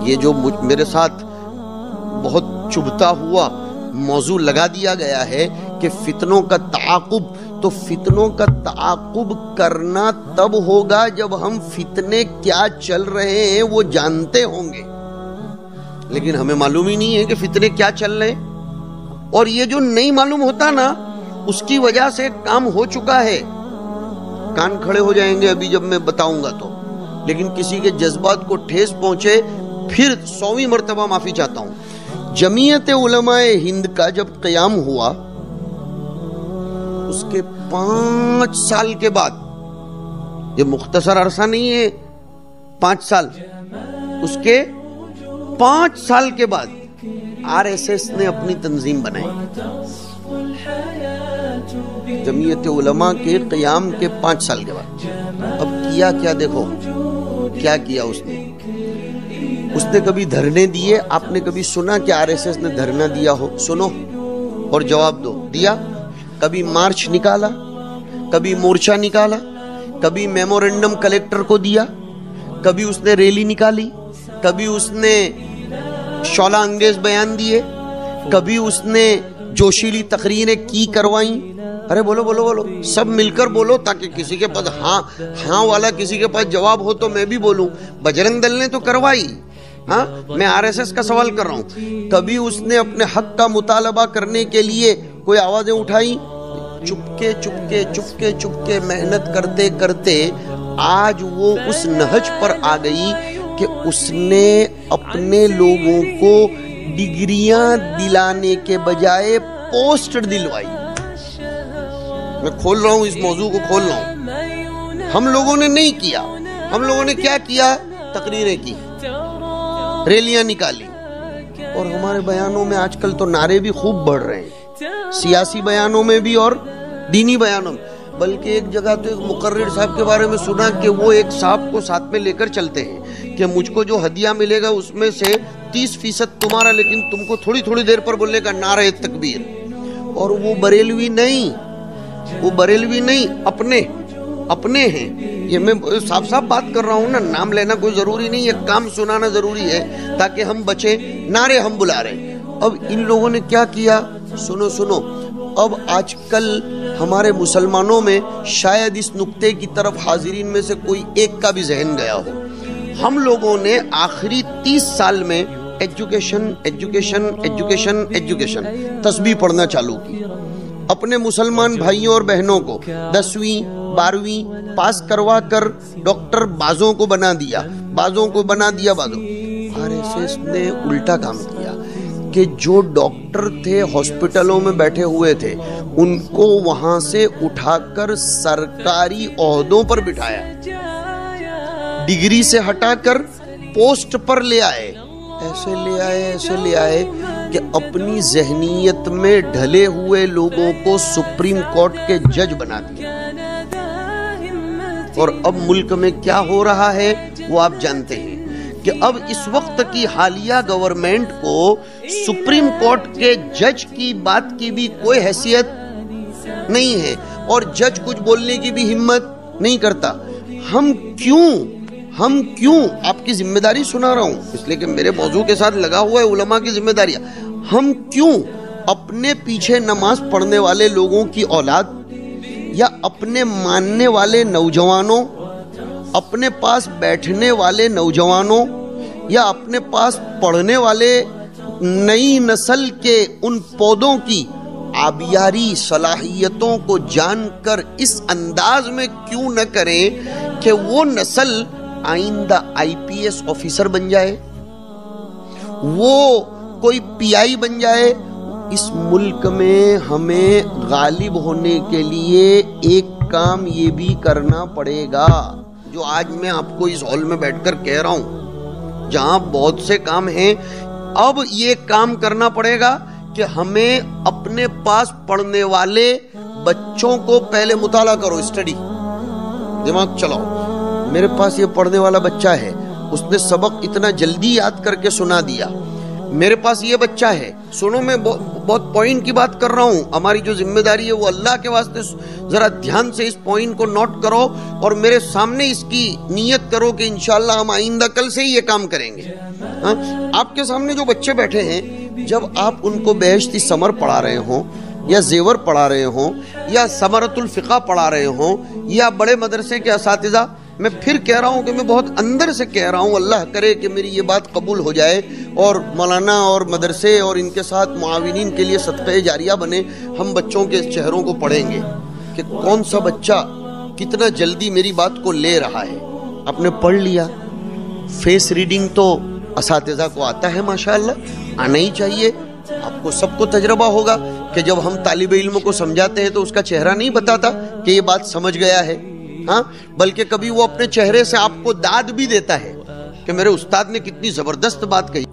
یہ جو میرے ساتھ بہت چبھتا ہوا موضوع لگا دیا گیا ہے کہ فتنوں کا تعاقب، تو فتنوں کا تعاقب کرنا تب ہوگا جب ہم فتنے کیا چل رہے ہیں وہ جانتے ہوں گے، لیکن ہمیں معلوم ہی نہیں ہے کہ فتنے کیا چل رہے ہیں، اور یہ جو نہیں معلوم ہوتا نا اس کی وجہ سے کام ہو چکا ہے۔ کان کھڑے ہو جائیں گے ابھی جب میں بتاؤں گا تو، لیکن کسی کے جذبات کو ٹھیس پہنچے پھر 100ویں مرتبہ معافی چاہتا ہوں۔ جمعیت علماء ہند کا جب قیام ہوا اس کے 5 سال کے بعد، یہ مختصر عرصہ نہیں ہے 5 سال، اس کے 5 سال کے بعد RSS نے اپنی تنظیم بنائی۔ جمعیت علماء کے قیام کے 5 سال کے بعد اب کیا کیا دیکھو، کیا کیا اس نے کبھی دھرنے دیے؟ آپ نے کبھی سنا کہ RSS نے دھرنا دیا ہو؟ سنو اور جواب دو۔ دیا؟ کبھی مارچ نکالا، کبھی مورچہ نکالا، کبھی میمورنڈم کلیکٹر کو دیا، کبھی اس نے ریلی نکالی، کبھی اس نے شعلہ انگیز بیان دیے، کبھی اس نے جوشیلی تقریریں کی کروائیں؟ ارے بولو بولو بولو، سب مل کر بولو تاکہ کسی کے پاس ہاں والا کسی کے پاس جواب ہو تو میں بھی بولوں۔ بجرنگ دل نے تو کروائی، ہاں میں RSS کا سوال کر رہا ہوں۔ کبھی اس نے اپنے حق کا مطالبہ کرنے کے لیے کوئی آوازیں اٹھائی؟ چپکے محنت کرتے کرتے آج وہ اس نہج پر آ گئی کہ اس نے اپنے لوگوں کو ڈگریاں دلانے کے بجائے پوسٹ دلوائی۔ میں کھول رہا ہوں اس موضوع کو، کھول رہا ہوں۔ ہم لوگوں نے نہیں کیا، ہم لوگوں نے کیا کیا؟ تقریریں کی، ریلیاں نکالی، اور ہمارے بیانوں میں آج کل تو نعرے بھی خوب بڑھ رہے ہیں، سیاسی بیانوں میں بھی اور دینی بیانوں میں۔ بلکہ ایک جگہ تو ایک مقرر صاحب کے بارے میں سنا کہ وہ ایک صاحب کو ساتھ میں لے کر چلتے ہیں کہ مجھ کو جو ہدیہ ملے گا اس میں سے 30% تمہارا، لیکن تم کو تھوڑی دیر پر بولنے کا نعرہ تکبیر۔ اور وہ بریلوی نہیں، وہ بریلوی نہیں، اپنے ہیں۔ یہ میں صاف صاف بات کر رہا ہوں نا، نام لینا کوئی ضروری نہیں ہے، کام سنانا ضروری ہے تاکہ ہم بچیں، نعرے ہم بلا رہے ہیں۔ اب ان لوگوں نے کیا کیا؟ سنو، اب آج کل ہمارے مسلمانوں میں شاید اس نقطے کی طرف حاضرین میں سے کوئی ایک کا بھی ذہن گیا ہو، ہم لوگوں نے آخری 30 سال میں ایجوکیشن تسبیح پڑھنا چالو کی۔ اپنے مسلمان بھائیوں اور بہنوں کو 10ویں 12ویں پاس کروا کر ڈاکٹر بعضوں کو بنا دیا۔ RSS نے الٹا کام کیا کہ جو ڈاکٹر تھے ہاسپٹلوں میں بیٹھے ہوئے تھے ان کو وہاں سے اٹھا کر سرکاری عہدوں پر بٹھایا، ڈگری سے ہٹا کر پوسٹ پر لے آئے، ایسے لے آئے کہ اپنی ذہنیت میں ڈھلے ہوئے لوگوں کو سپریم کورٹ کے جج بنا دیا۔ اور اب ملک میں کیا ہو رہا ہے وہ آپ جانتے ہیں کہ اب اس وقت کی حالیہ گورنمنٹ کو سپریم کورٹ کے جج کی بات کی بھی کوئی حیثیت نہیں ہے، اور جج کچھ بولنے کی بھی ہمت نہیں کرتا۔ ہم کیوں آپ کی ذمہ داری سنا رہا ہوں اس لیے کہ میرے موضوع کے ساتھ لگا ہوا ہے علماء کی ذمہ داریاں، ہم کیوں اپنے پیچھے نماز پڑھنے والے لوگوں کی اولاد یا اپنے ماننے والے نوجوانوں، اپنے پاس بیٹھنے والے نوجوانوں یا اپنے پاس پڑھنے والے نئی نسل کے ان پودوں کی آبیاری صلاحیتوں کو جان کر اس انداز میں کیوں نہ کریں کہ وہ نسل آئندہ IPS آفیسر بن جائے، وہ کوئی PI بن جائے۔ اس ملک میں ہمیں غالب ہونے کے لیے ایک کام یہ بھی کرنا پڑے گا جو آج میں آپ کو اس ہال میں بیٹھ کر کہہ رہا ہوں، جہاں بہت سے کام ہیں۔ اب یہ کام کرنا پڑے گا کہ ہمیں اپنے پاس پڑھنے والے بچوں کو پہلے مطالعہ کرو، اسٹڈی، دماغ چلاؤ۔ میرے پاس یہ پڑھنے والا بچہ ہے، اس نے سبق اتنا جلدی یاد کر کے سنا دیا، میرے پاس یہ بچہ ہے، سنو میں بہت پوائنٹ کی بات کر رہا ہوں، ہماری جو ذمہ داری ہے وہ اللہ کے واسطے ذرا دھیان سے اس پوائنٹ کو نوٹ کرو اور میرے سامنے اس کی نیت کرو کہ انشاءاللہ ہم آئندہ کل سے ہی یہ کام کریں گے۔ آپ کے سامنے جو بچے بیٹھے ہیں، جب آپ ان کو بہشتی ثمر پڑھا رہے ہوں یا زیور پڑھا رہے ہوں یا ثمرۃ الفقہ پڑھا رہے ہوں یا بڑے مدرسے کے اساتذہ، میں پھر کہہ رہا ہوں کہ میں بہت اندر سے کہہ رہا ہوں، اللہ کرے کہ میری یہ بات قبول ہو جائے اور مولانا اور مدرسے اور ان کے ساتھ معاونین کے لیے صدقہ جاریہ بنے۔ ہم بچوں کے چہروں کو پڑھیں گے کہ کون سا بچہ کتنا جلدی میری بات کو لے رہا ہے۔ آپ نے پڑھ لیا، فیس ریڈنگ تو اساتذہ کو آتا ہے ماشاءاللہ، آنا ہی چاہیے، آپ کو سب کو تجربہ ہوگا کہ جب ہم طالب علم کو سمجھاتے ہیں تو اس کا چہرہ نہیں بتاتا کہ یہ بات سمجھ گیا ہے، بلکہ کبھی وہ اپنے چہرے سے آپ کو داد بھی دیتا ہے کہ میرے استاد نے کتنی زبردست بات کہی۔